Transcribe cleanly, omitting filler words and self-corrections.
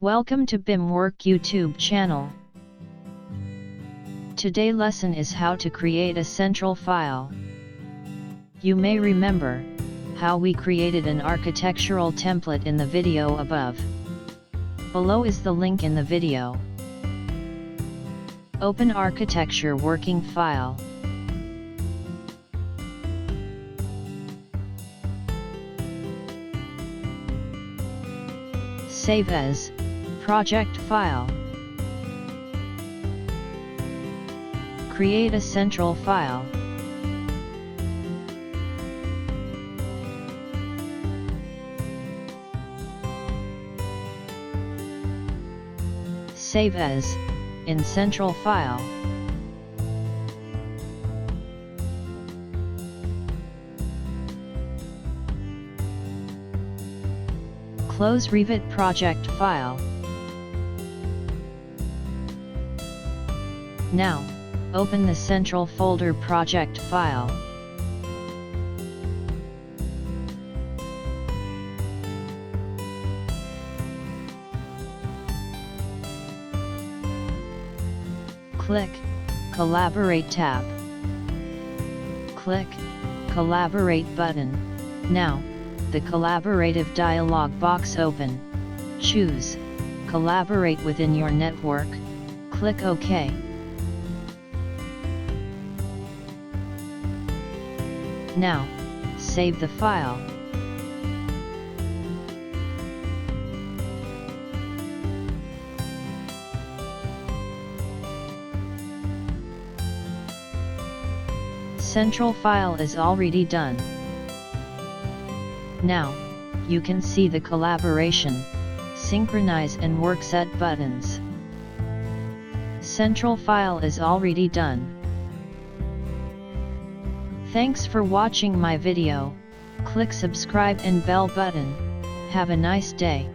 Welcome to BIMWork YouTube channel. Today lesson is how to create a central file. You may remember how we created an architectural template in the video above. Below is the link in the video. Open architecture working file. Save as project file. Create a central file. Save as in central file. Close Revit project file. Now, open the central folder project file. Click Collaborate tab. Click Collaborate button. Now, the collaborative dialog box open. Choose Collaborate within your network. Click OK. Now, save the file. Central file is already done. Now, you can see the collaboration, synchronize and work set buttons. Central file is already done. Thanks for watching my video. Click subscribe and bell button. Have a nice day.